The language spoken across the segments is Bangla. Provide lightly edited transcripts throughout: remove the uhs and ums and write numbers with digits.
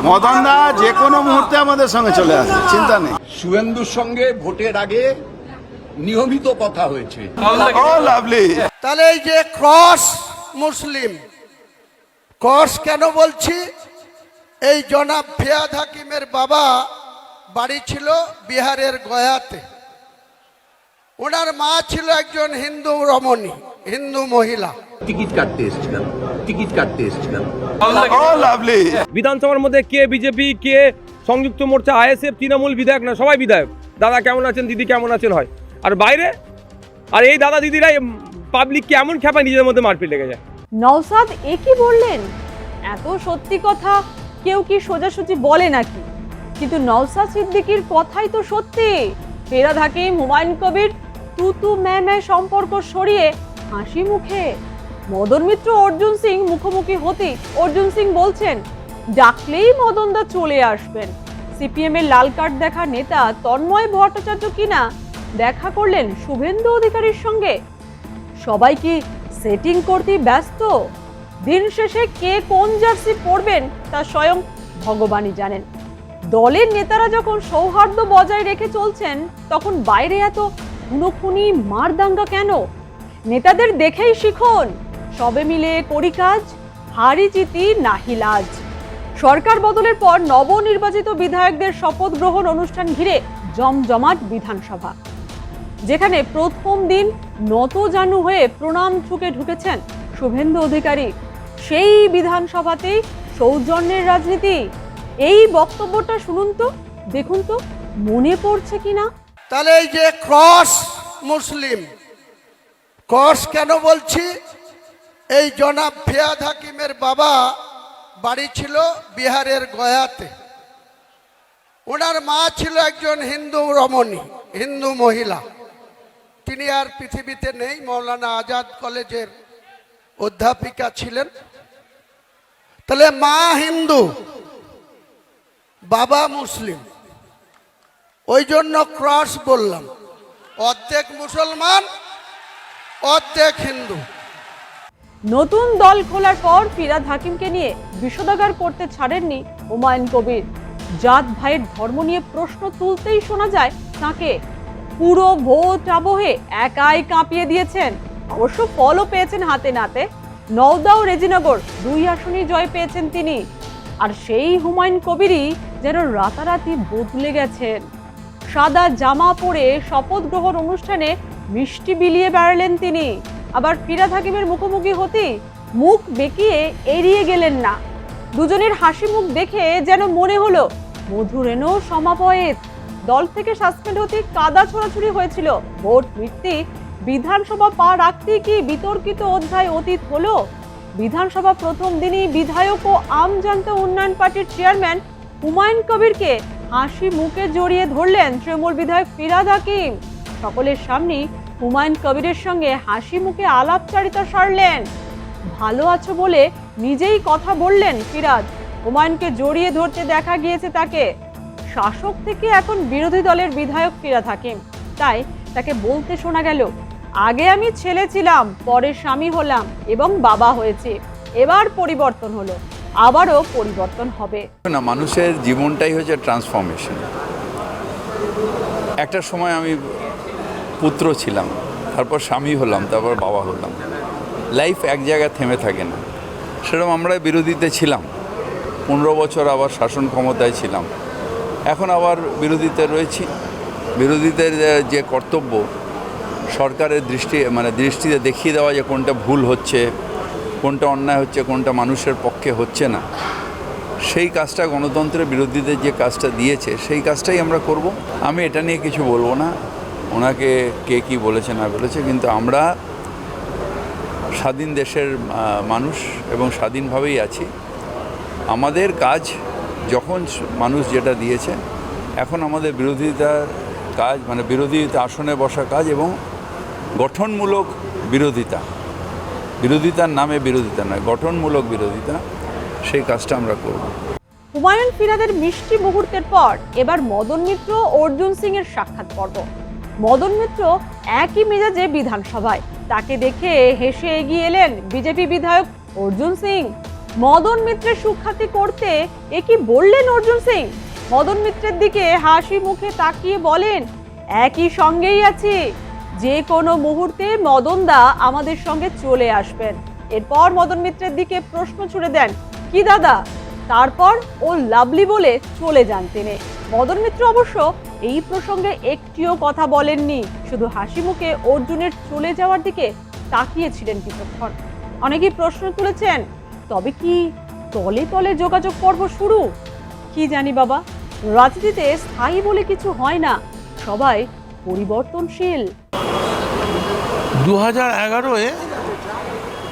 মদন দা যে কোনো মুহূর্তে আমাদের সঙ্গে চলে আসে, চিন্তা নেই। শুভেন্দুর সঙ্গে ভোটের আগে নিয়মিত কথা হয়েছে। লাভলি। তাহলে এই যে ক্রস মুসলিম, ক্রস কেন বলছি, এই জনাব ফিয়াদ হাকিমের বাবা বাড়ি ছিল বিহারের গয়াতে। ওনার মা ছিল একজন হিন্দু রমণী, হিন্দু মহিলা। টিকিট কাটতে এসেছিলেন, টিকিট কাটতে এসেছিলেন। লাভলি। বিধানসভার মধ্যে কে বিজেপি, কে সংযুক্ত মোর্চা, আইএসএফ, তৃণমূল বিধায়ক না, সবাই বিধায়ক। দাদা কেমন আছেন, দিদি কেমন আছেন হয়। আর বাইরে আর এই দাদা দিদিরাই পাবলিককে এমন খেপায় নিজের মধ্যে মারপিট লেগে যায়। নওশাদ কি বললেন? এত সত্যি কথা কেউ কি সোজাসুজি বলে নাকি? কিন্তু নওশাদ সিদ্দিকীর কথাই তো সত্যি। ফিরহাদ হাকিম, হুমায়ুন কবির তুতু ম্যায় সম্পর্ক সরিয়ে হাসি মুখে মদন মিত্র অর্জুন সিং মুখোমুখি হতে অর্জুন সিং বলছেন ডাকলেই মদনদা চলে আসবেন। সিপিএম এর লাল কার্ড দেখা নেতা তন্ময় ভট্টাচার্য কিনা দেখা করলেন শুভেন্দু অধিকারীর সঙ্গে। সবাই কি সেটিং করতে ব্যস্ত? দিন শেষে কে কোন জার্সি পরবেন তা স্বয়ং ভগবানই জানেন। দলের নেতারা যখন সৌহার্দ্য বজায় রেখে চলছেন, তখন বাইরে এত খুনোখুনি মারদাঙ্গা কেন? নেতাদের দেখেই শিখুন, সবে মিলে করি কাজ, হারি জিতি নাহি লাজ। সরকার বদলের পর নবনির্বাচিত বিধায়কদের শপথ গ্রহণ অনুষ্ঠান ঘিরে জমজমাট বিধানসভা, যেখানে প্রথম দিন নতজানু হয়ে প্রণাম ঠুকে ঢুকেছেন শুভেন্দু অধিকারী। সেই বিধানসভাতেই সৌজন্যের রাজনীতি। এই বক্তব্যটা শুনুন তো, দেখুন তো মনে পড়ছে কিনা। তাহলে এই যে ক্রস মুসলিম, ক্রস কেন বলছি, এই জনাব ফিয়াদ হাকিমের বাবা বাড়ি ছিল বিহারের গয়াতে। ওনার মা ছিল একজন হিন্দু রমণী, হিন্দু মহিলা। তিনি আর পৃথিবীতে নেই, মৌলানা আজাদ কলেজের অধ্যাপিকা ছিলেন। তাহলে মা হিন্দু, বাবা মুসলিম, ওই জন্য ক্রস বললাম। অর্ধেক মুসলমান, অর্ধেক হিন্দু। নতুন দল খোলার পর ফিরহাদ হাকিমকে নিয়ে বিষোদাগার করতে ছাড়েননি হুমায়ুন কবির। জাত ভাইয়ের ধর্ম নিয়ে প্রশ্ন তুলতেই শোনা যায় তাকে। পুরো ভোট আবহে একাই কাঁপিয়ে দিয়েছেন। অবশ্য ফলও পেয়েছেন হাতে নাতে। নওদা ও রেজিনগর 2 আসনেই জয় পেয়েছেন তিনি। আর সেই হুমায়ুন কবিরই যেন রাতারাতি বদলে গেছেন। সাদা জামা পরে শপথ গ্রহণ অনুষ্ঠানে মিষ্টি বিলিয়ে বেড়ালেন তিনি। আবার ফিরহাদ হাকিমের মুখোমুখি হতেই মুখ বেঁকিয়ে এড়িয়ে গেলেন না। দুজনের হাসি মুখ দেখে যেন মনে হলো মধুরেণও সমাপয়েত। দল থেকে সাসপেন্ড হতে কাদা ছোড়াছুড়ি হয়েছিল। ভোট মিটতে বিধানসভা পা রাখতে কি বিতর্কিত অধ্যায় অতীত হলো। বিধানসভা প্রথম দিনই বিধায়ক ও আম জনতা উন্নয়ন পার্টির চেয়ারম্যান হুমায়ুন কবিরকে হাসি মুখে জড়িয়ে ধরলেন তৃণমূল বিধায়ক ফিরহাদ হাকিম। সকলের সামনেই হুমায়ুন কবিরের সঙ্গে হাসি মুখে আলাপচারিতা সারলেন। ভালো আছো বলে নিজেই কথা বললেন ফিরহাদ। হুমায়ুনকে জড়িয়ে ধরতে দেখা গিয়েছে তাকে। শাসক থেকে এখন বিরোধী দলের বিধায়ক ফিরহাদ হাকিম, তাই তাকে বলতে শোনা গেল, আগে আমি ছেলে ছিলাম, পরে স্বামী হলাম এবং বাবা হয়েছে, এবার পরিবর্তন হলো, আবারও পরিবর্তন হবে না। মানুষের জীবনটাই হচ্ছে ট্রান্সফরমেশন। একটা সময় আমি পুত্র ছিলাম, তারপর স্বামী হলাম, তারপর বাবা হলাম। লাইফ এক জায়গায় থেমে থাকে না। সেরকম আমরা বিরোধীতে ছিলাম, 15 বছর আবার শাসন ক্ষমতায় ছিলাম, এখন আবার বিরোধীতে রয়েছি। বিরোধীদের যে কর্তব্য সরকারের দৃষ্টিতে দেখিয়ে দেওয়া, যে কোনটা ভুল হচ্ছে, কোনটা অন্যায় হচ্ছে, কোনটা মানুষের পক্ষে হচ্ছে না, সেই কাজটা গণতন্ত্রের বিরোধীদের যে কাজটা দিয়েছে সেই কাজটাই আমরা করব। আমি এটা নিয়ে কিছু বলবো না, ওনাকে কে কী বলেছে না বলেছে, কিন্তু আমরা স্বাধীন দেশের মানুষ এবং স্বাধীনভাবেই আছি। আমাদের কাজ যখন মানুষ যেটা দিয়েছে, এখন আমাদের বিরোধিতার কাজ, বিরোধিতা আসনে বসা কাজ এবং গঠনমূলক বিরোধিতা, বিরোধিতার নামে বিরোধিতা নয়, গঠনমূলক বিরোধিতা, সেই কাজটা আমরা করব। হুমায়ুন ফিরহাদের মিষ্টি মুহূর্তের পর এবার মদন মিত্র অর্জুন সিং এর সাক্ষাৎ পর্ব। মদন মিত্র একই মেজাজে বিধানসভায়, তাকে দেখে হেসে এগিয়ে এলেন বিজেপি বিধায়ক অর্জুন সিং। মদন মিত্রের সুখ্যাতি করতে এ কি বললেন অর্জুন সিং? মদন মিত্রের দিকে হাসি মুখে তাকিয়ে বলেন, একই সঙ্গেই আছি, যে কোনো মুহূর্তে মদন দা আমাদের সঙ্গে চলে আসবেন। এরপর মদন মিত্রের দিকে প্রশ্ন ছুড়ে দেন, কি দাদা? তারপর ও লাভলি বলে চলে যান তিনি। মদন মিত্র অবশ্য এই প্রসঙ্গে একটিও কথা বলেননি, শুধু হাসি মুখে অর্জুনের চলে যাওয়ার দিকে তাকিয়েছিলেন কিছুক্ষণ। অনেকেই প্রশ্ন তুলেছেন, তবে কি তলে তলে যোগাযোগ পর্ব শুরু? কি জানি বাবা, রাজনীতিতে স্থায়ী বলে কিছু হয় না, সবাই পরিবর্তনশীল। 2011-এ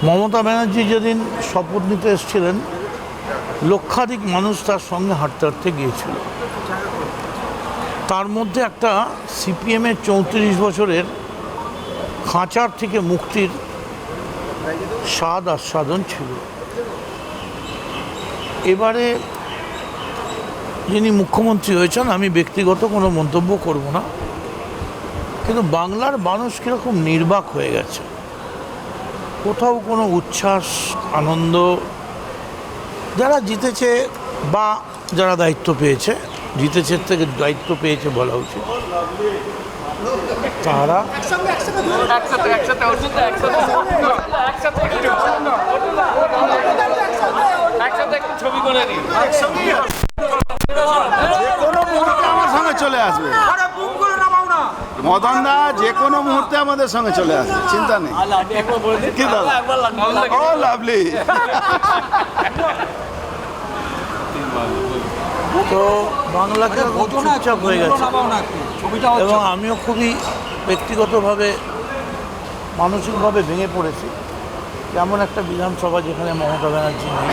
মমতা ব্যানার্জি যেদিন শপথ নিতে এসেছিলেন, লক্ষাধিক মানুষ তার সঙ্গে হাঁটতে হাঁটতে গিয়েছিল। তার মধ্যে একটা সিপিএমের 34 বছরের খাঁচার থেকে মুক্তির স্বাদ আস্বাদন ছিল। এবারে যিনি মুখ্যমন্ত্রী হয়েছেন, আমি ব্যক্তিগত কোনো মন্তব্য করব না, কিন্তু বাংলার মানুষ কীরকম নির্বাক হয়ে গেছে, কোথাও কোনো উচ্ছ্বাস আনন্দ, যারা জিতেছে বা যারা দায়িত্ব পেয়েছে, জিতেছে থেকে দায়িত্ব পেয়েছে বলা উচিত, তারা কোনো মুহূর্তে আমার সঙ্গে চলে আসবে। মদন দা যে কোনো মুহূর্তে আমাদের সঙ্গে চলে আসবে, চিন্তা নেই। কি দাদা? ও লাভলি। তো বাংলাকে খুব চুপচাপ হয়ে গেছে, এবং আমিও খুবই ব্যক্তিগতভাবে মানসিকভাবে ভেঙে পড়েছি। যেমন একটা বিধানসভা যেখানে মমতা ব্যানার্জি নেই,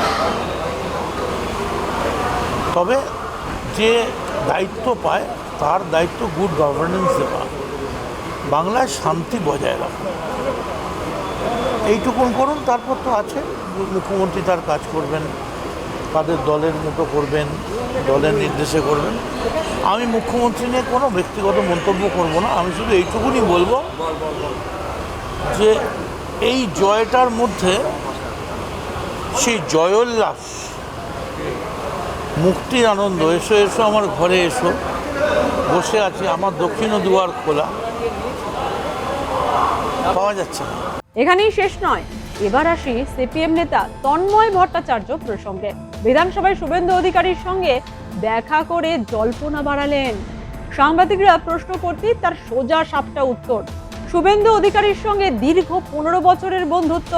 তবে যে দায়িত্ব পায় তার দায়িত্ব গুড গভর্নেন্স দেওয়া, বাংলায় শান্তি বজায় রাখা, এইটুকুন করুন। তারপর তো আছে মুখ্যমন্ত্রী তার কাজ করবেন, তাদের দলের মতো করবেন, দলের নির্দেশে করবেন। আমি মুখ্যমন্ত্রী নিয়ে কোনো ব্যক্তিগত মন্তব্য করব না, আমি শুধু এইটুকুনি বলবো যে এই জয়টার মধ্যে সেই জয়োল্লাস, মুক্তির আনন্দ, এসো এসো আমার ঘরে এসো, বসে আছি, আমার দক্ষিণ দুয়ার খোলা, পাওয়া যাচ্ছে না। এখানেই শেষ নয়, এবার আসি সিপিএম নেতা তন্ময় ভট্টাচার্য প্রসঙ্গে। বিধানসভায় শুভেন্দু অধিকারীর সঙ্গে দেখা করে জল্পনা বাড়ালেন। সাংবাদিকরা প্রশ্ন করতেই তার সোজা সাপটা উত্তর। শুভেন্দু অধিকারীর সঙ্গে দীর্ঘ 15 বছরের বন্ধুত্ব,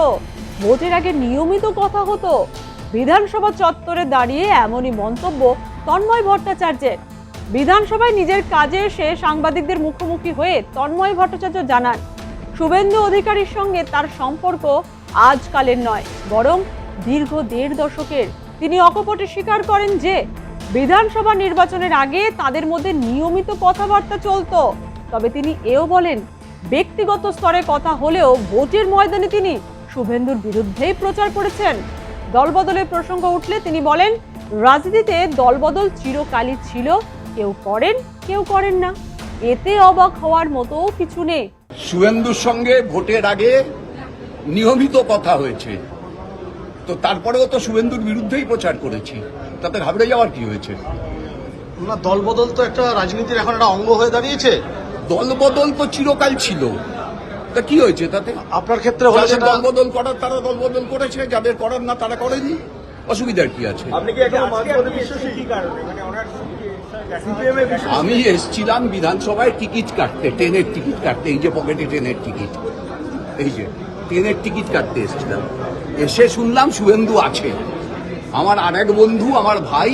ভোটের আগে নিয়মিত কথা হতো। বিধানসভা চত্বরে দাঁড়িয়ে এমনই মন্তব্য তন্ময় ভট্টাচার্যের। বিধানসভায় নিজের কাজে এসে সাংবাদিকদের মুখোমুখি হয়ে তন্ময় ভট্টাচার্য জানান, শুভেন্দু অধিকারীর সঙ্গে তার সম্পর্ক আজকালের নয়, বরং দীর্ঘ 1.5 দশকের। তিনি অকপটে স্বীকার করেন যে বিধানসভা নির্বাচনের আগে তাদের মধ্যে নিয়মিত কথাবার্তা চলতো। তবে তিনি এও বলেন, ব্যক্তিগত স্তরে কথা হলেও ভোটের ময়দানে তিনি শুভেন্দুর বিরুদ্ধেই প্রচার করেছেন। দলবদলের প্রসঙ্গ উঠলে তিনি বলেন, রাজনীতিতে দলবদল চিরকালই ছিল, কেউ করেন কেউ করেন না, এতে অবাক হওয়ার মতো কিছু নেই। শুভেন্দুর সঙ্গে ভোটের আগে নিয়মিত কথা হয়েছে, তো তারপরেও তো শুভেন্দুর বিরুদ্ধেই প্রচার করেছি, তাতে ঘাবড়ে যাওয়ার কি হয়েছে? না, দলবদল তো একটা রাজনীতির এখন একটা অঙ্গ হয়ে দাঁড়িয়েছে। দলবদল তো চিরকাল ছিল, তা কি হয়েছে তাতে? আপনার ক্ষেত্রে হলে যাদের সেটা দলবদল করার তারা দলবদল করেছে, যাদের করার না তারা করেনি, অসুবিধার কি আছে? আমি এসছিলাম বিধানসভায় টিকিট কাটতে, ট্রেনের টিকিট কাটতে, এই যে পকেটে ট্রেনের টিকিট, এই যে ট্রেনের টিকিট কাটতে এসছিলাম, এসে শুনলাম শুভেন্দু আছে। আমার আরেক বন্ধু, আমার ভাই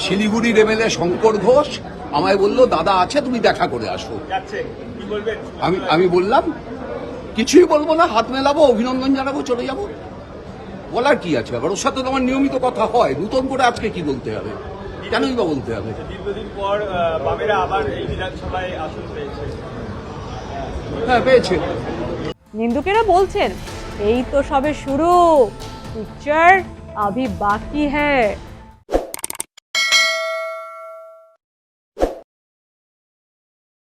শিলিগুড়ির এমএলএ শঙ্কর ঘোষ আমায় বলল, দাদা আছে, তুমি দেখা করে আসো। আমি বললাম কিছুই বলবো না, হাত মেলাবো, অভিনন্দন জানাবো, চলে যাবো। বলার কি আছে? আবার ওর সাথে তো আমার নিয়মিত কথা হয়, নতুন করে আজকে কি বলতে হবে? কেনই বা বলতে হবে? দীর্ঘদিন পর বামেরা আবার এই বিধানসভায় আসন পেয়েছে। হ্যাঁ, পেয়েছে। নিন্দুকেরা বলছেন, এই তো সবে শুরু, পিকচার আভি বাকি হ্যায়।